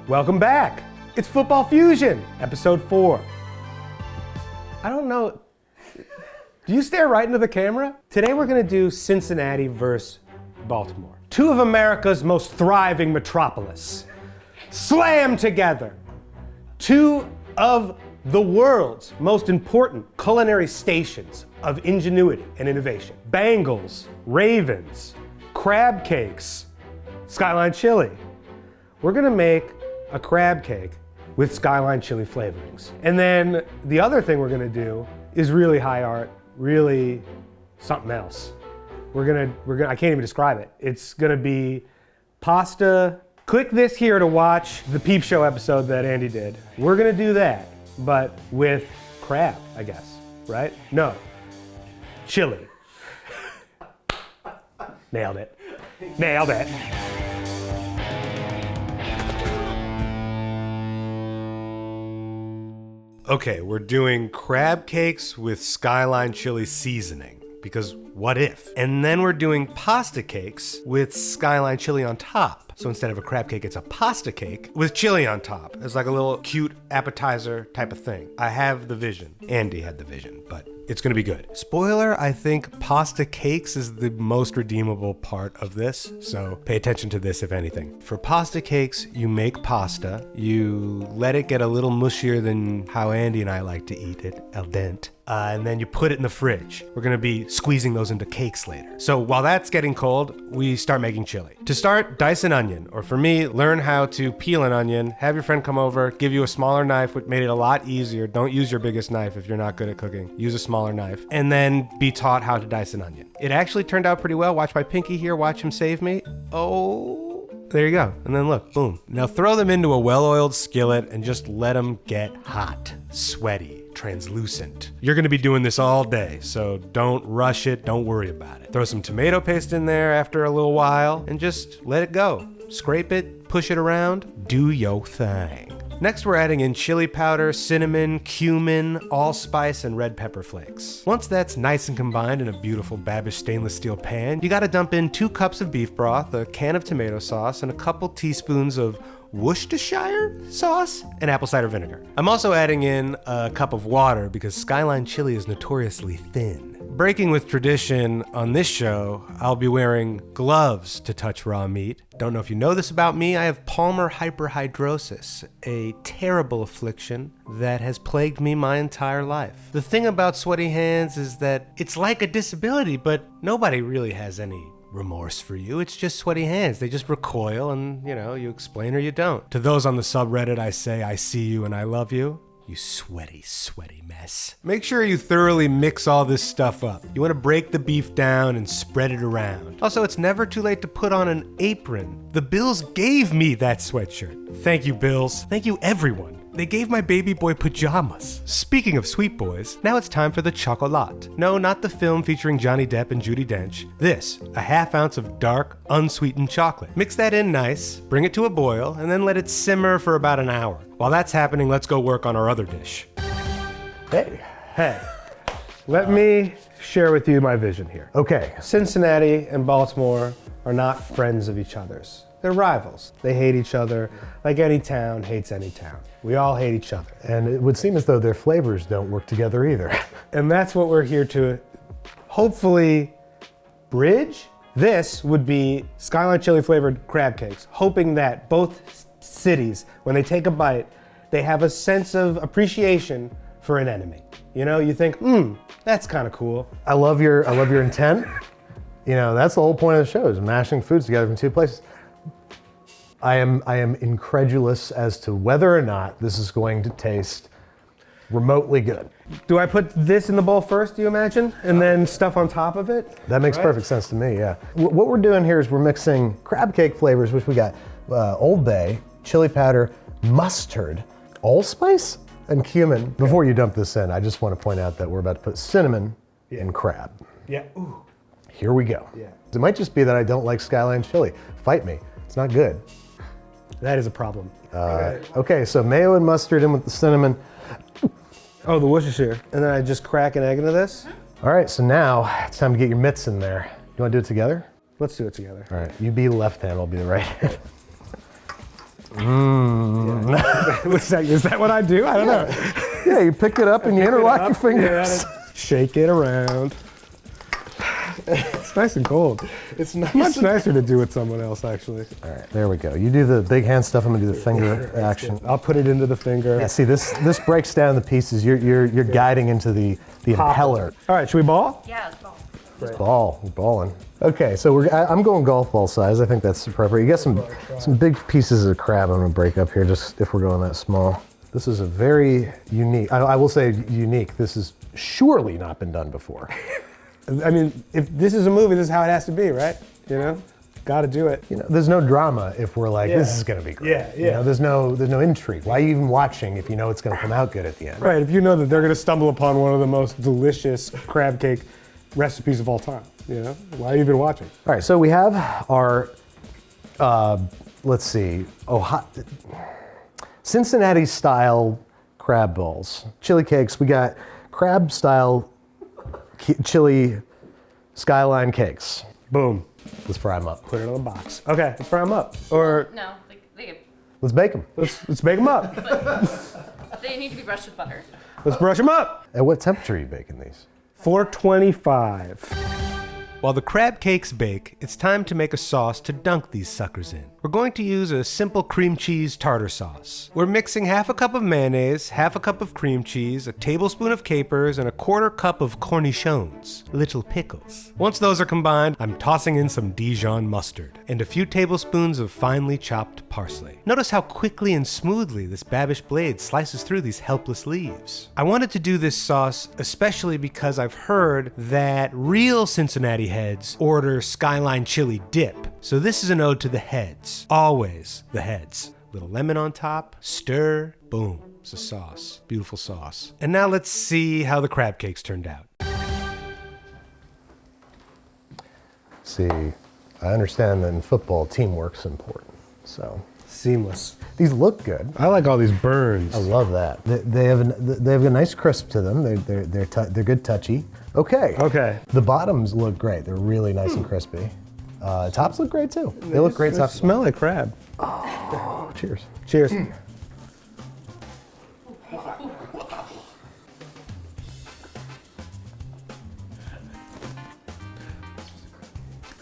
Welcome back. It's Football Fusion, episode 4. I don't know. Do you stare right into the camera? Today we're gonna do Cincinnati versus Baltimore. Two of America's most thriving metropolis. Slam together. Two of the world's most important culinary stations of ingenuity and innovation. Bengals, Ravens, crab cakes, Skyline Chili. We're gonna make a crab cake with Skyline Chili flavorings. And then the other thing we're gonna do is really high art, really something else. We're gonna, I can't even describe it. It's gonna be pasta. Click this here to watch the Peep Show episode that Andy did. We're gonna do that, but with crab, I guess, right? No, chili. Nailed it. Nailed it. Okay, we're doing crab cakes with Skyline Chili seasoning, because what if? And then we're doing pasta cakes with Skyline Chili on top. So instead of a crab cake, it's a pasta cake with chili on top. It's like a little cute appetizer type of thing. I have the vision. Andy had the vision, but it's gonna be good. Spoiler, I think pasta cakes is the most redeemable part of this, so pay attention to this if anything. For pasta cakes, you make pasta, you let it get a little mushier than how Andy and I like to eat it, al dente. And then you put it in the fridge. We're gonna be squeezing those into cakes later. So while that's getting cold, we start making chili. To start, dice an onion, or for me, learn how to peel an onion, have your friend come over, give you a smaller knife, which made it a lot easier. Don't use your biggest knife if you're not good at cooking. Use a smaller knife, and then be taught how to dice an onion. It actually turned out pretty well. Watch my pinky here, watch him save me. Oh, there you go. And then look, boom. Now throw them into a well-oiled skillet and just let them get hot, sweaty, translucent. You're gonna be doing this all day, so don't rush it, don't worry about it. Throw some tomato paste in there after a little while and just let it go. Scrape it, push it around, do your thing. Next, we're adding in chili powder, cinnamon, cumin, allspice, and red pepper flakes. Once that's nice and combined in a beautiful Babish stainless steel pan, you gotta dump in 2 cups of beef broth, a can of tomato sauce, and a couple teaspoons of Worcestershire sauce and apple cider vinegar. I'm also adding in a cup of water because Skyline Chili is notoriously thin. Breaking with tradition, on this show, I'll be wearing gloves to touch raw meat. Don't know if you know this about me, I have palmar hyperhidrosis, a terrible affliction that has plagued me my entire life. The thing about sweaty hands is that it's like a disability, but nobody really has any remorse for you. It's just sweaty hands. They just recoil and, you explain or you don't. To those on the subreddit, I say, I see you and I love you. You sweaty, sweaty mess. Make sure you thoroughly mix all this stuff up. You want to break the beef down and spread it around. Also, it's never too late to put on an apron. The Bills gave me that sweatshirt. Thank you, Bills. Thank you, everyone. They gave my baby boy pajamas. Speaking of sweet boys, now it's time for the chocolat. No, not the film featuring Johnny Depp and Judi Dench. This, a half ounce of dark, unsweetened chocolate. Mix that in nice, bring it to a boil, and then let it simmer for about an hour. While that's happening, let's go work on our other dish. Hey, let me share with you my vision here. Okay, Cincinnati and Baltimore are not friends of each other's. They're rivals. They hate each other like any town hates any town. We all hate each other. And it would seem as though their flavors don't work together either. And that's what we're here to hopefully bridge. This would be Skyline Chili flavored crab cakes, hoping that both cities, when they take a bite, they have a sense of appreciation for an enemy. You think, that's kind of cool. I love your intent. That's the whole point of the show, is mashing foods together from 2 places. I am incredulous as to whether or not this is going to taste remotely good. Do I put this in the bowl first, do you imagine? And then stuff on top of it? That makes perfect sense to me, yeah. What we're doing here is we're mixing crab cake flavors, which we got Old Bay, chili powder, mustard, allspice, and cumin. Okay. Before you dump this in, I just want to point out that we're about to put cinnamon in crab. Yeah, ooh. Here we go. Yeah. It might just be that I don't like Skyline Chili. Fight me, it's not good. That is a problem. Okay, so mayo and mustard in with the cinnamon. Oh, the Worcestershire. And then I just crack an egg into this? All right, so now it's time to get your mitts in there. You want to do it together? Let's do it together. All right, you be the left hand, I'll be the right hand. Is that what I do? I don't know. Yeah, you pick it up and you interlock your fingers. Shake it around. It's nice and cold. It's nice. Much nicer to do with someone else, actually. All right, there we go. You do the big hand stuff. I'm gonna do the finger action. I'll put it into the finger. Yeah, see, this breaks down the pieces. You're guiding into the impeller. All right, should we ball? Yeah, it's ball. Ball, we're balling. Okay, so I'm going golf ball size. I think that's appropriate. You got some big pieces of crab I'm gonna break up here, just if we're going that small. This is a very unique, I will say unique. This has surely not been done before. I mean, if this is a movie, this is how it has to be, right? You know, got to do it. You know, there's no drama if we're like, this is gonna be great. Yeah, yeah. You know, there's no intrigue. Why are you even watching if you know it's gonna come out good at the end? Right, if you know that they're going to stumble upon one of the most delicious crab cake recipes of all time, you know? Why are you even watching? All right, so we have our, let's see, Cincinnati style crab balls, chili cakes. We got crab style chili Skyline cakes. Boom. Let's fry them up. Put it on the box. Okay, let's fry them up. Or No, they Let's bake them. let's bake them up. they need to be brushed with butter. Let's brush them up. At what temperature are you baking these? 425. While the crab cakes bake, it's time to make a sauce to dunk these suckers in. We're going to use a simple cream cheese tartar sauce. We're mixing half a cup of mayonnaise, half a cup of cream cheese, a tablespoon of capers, and a quarter cup of cornichons, little pickles. Once those are combined, I'm tossing in some Dijon mustard and a few tablespoons of finely chopped parsley. Notice how quickly and smoothly this Babish blade slices through these helpless leaves. I wanted to do this sauce especially because I've heard that real Cincinnati heads order Skyline Chili dip. So this is an ode to the heads. Always the heads. Little lemon on top, stir, boom. It's a sauce. Beautiful sauce. And now let's see how the crab cakes turned out. See, I understand that in football, teamwork's important. So Seamless. these look good. I like all these burns. I love that. They have a nice crisp to them. They're good touchy. Okay. Okay. The bottoms look great. They're really nice and crispy. Tops look great too. They look great. They Tops. smell like crab. Oh, cheers. Cheers.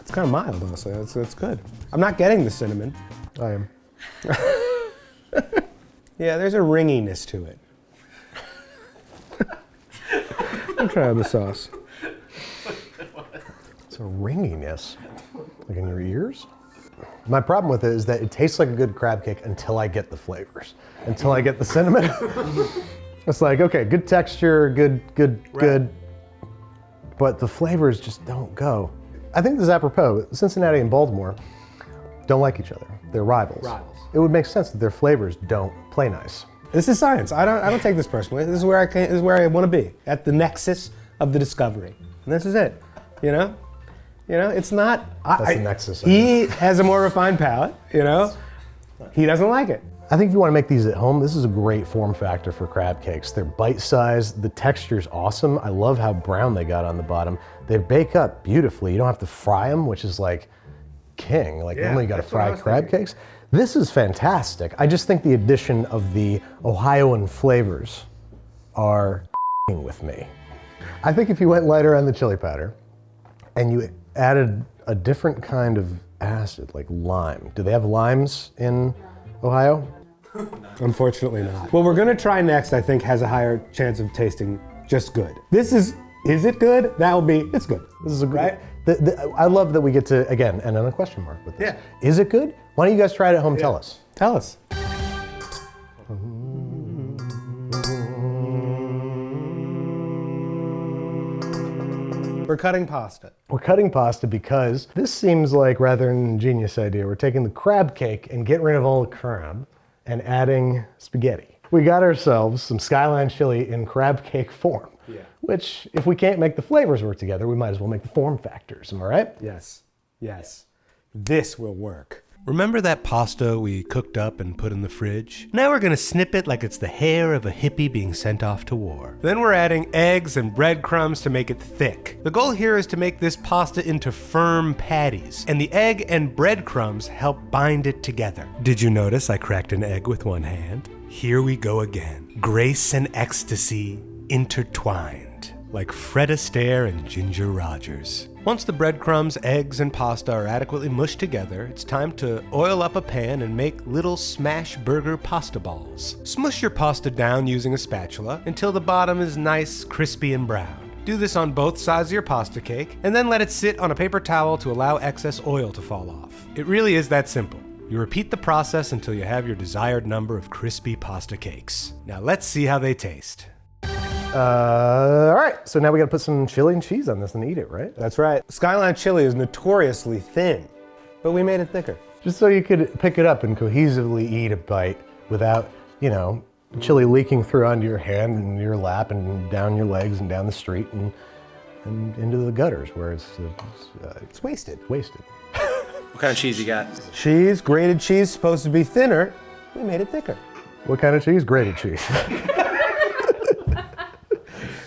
It's kind of mild, honestly. It's good. I'm not getting the cinnamon. I am. Yeah, there's a ringiness to it. I'm trying the sauce. It's a ringiness, like in your ears. My problem with it is that it tastes like a good crab cake until I get the flavors, until I get the cinnamon. It's like, okay, good texture, good, but the flavors just don't go. I think this is apropos. Cincinnati and Baltimore don't like each other. They're rivals. It would make sense that their flavors don't play nice. This is science. I don't take this personally. This is where I want to be, at the nexus of the discovery. And this is it. You know, it's not. That's the nexus. He has a more refined palate. You know, he doesn't like it. I think if you want to make these at home, this is a great form factor for crab cakes. They're bite-sized. The texture's awesome. I love how brown they got on the bottom. They bake up beautifully. You don't have to fry them, which is like king. Like normally you got to fry crab cakes. This is fantastic. I just think the addition of the Ohioan flavors are with me. I think if you went lighter on the chili powder and you added a different kind of acid, like lime. Do they have limes in Ohio? Unfortunately not. What we're gonna try next, I think, has a higher chance of tasting just good. Is it good? It's good. This is a Right? I love that we get to, again, end on a question mark with this. Yeah. Is it good? Why don't you guys try it at home? Tell us. Tell us. We're cutting pasta. We're cutting pasta because this seems like rather an ingenious idea. We're taking the crab cake and getting rid of all the crab and adding spaghetti. We got ourselves some Skyline Chili in crab cake form. Yeah. Which, if we can't make the flavors work together, we might as well make the form factors. Am I right? Yes. Yes. This will work. Remember that pasta we cooked up and put in the fridge? Now we're gonna snip it like it's the hair of a hippie being sent off to war. Then we're adding eggs and breadcrumbs to make it thick. The goal here is to make this pasta into firm patties, and the egg and breadcrumbs help bind it together. Did you notice I cracked an egg with one hand? Here we go again. Grace and ecstasy intertwined, like Fred Astaire and Ginger Rogers. Once the breadcrumbs, eggs, and pasta are adequately mushed together, it's time to oil up a pan and make little smash burger pasta balls. Smush your pasta down using a spatula until the bottom is nice, crispy, and brown. Do this on both sides of your pasta cake, and then let it sit on a paper towel to allow excess oil to fall off. It really is that simple. You repeat the process until you have your desired number of crispy pasta cakes. Now let's see how they taste. All right, so now we gotta put some chili and cheese on this and eat it, right? That's right. Skyline Chili is notoriously thin, but we made it thicker. Just so you could pick it up and cohesively eat a bite without, chili leaking through onto your hand and your lap and down your legs and down the street and into the gutters where it's wasted. Wasted. What kind of cheese you got? Cheese, grated cheese, supposed to be thinner. We made it thicker. What kind of cheese? Grated cheese.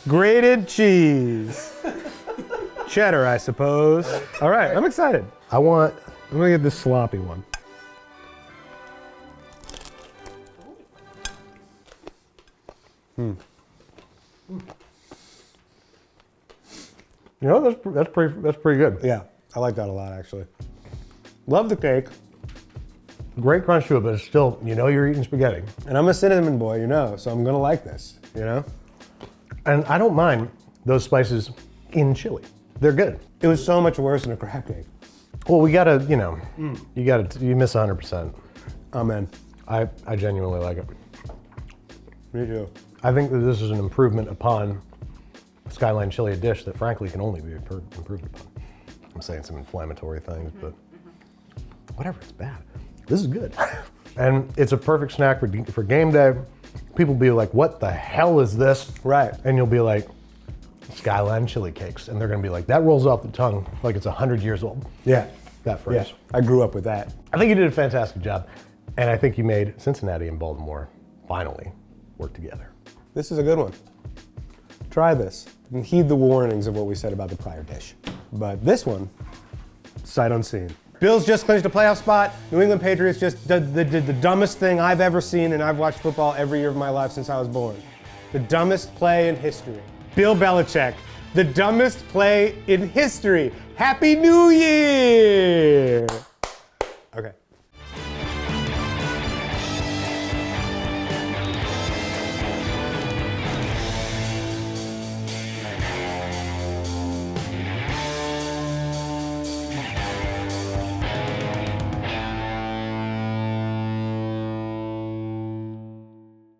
Grated cheese. Cheddar, I suppose. All right, I'm excited. I'm gonna get this sloppy one. That's pretty good. Yeah, I like that a lot, actually. Love the cake. Great crunch to it, but it's still, you're eating spaghetti. And I'm a cinnamon boy, so I'm gonna like this, And I don't mind those spices in chili. They're good. It was so much worse than a crab cake. Well, we gotta, you miss 100%. Amen. I genuinely like it. Me too. I think that this is an improvement upon Skyline Chili, a dish that frankly can only be improved upon. I'm saying some inflammatory things, but whatever, it's bad. This is good. And it's a perfect snack for game day. People be like, what the hell is this? Right. And you'll be like, Skyline Chili Cakes. And they're gonna be like, that rolls off the tongue like it's 100 years old. Yeah. That phrase. Yeah, I grew up with that. I think you did a fantastic job. And I think you made Cincinnati and Baltimore finally work together. This is a good one. Try this and heed the warnings of what we said about the prior dish. But this one, sight unseen. Bills just clinched a playoff spot. New England Patriots just did the dumbest thing I've ever seen, and I've watched football every year of my life since I was born. The dumbest play in history. Bill Belichick, the dumbest play in history. Happy New Year!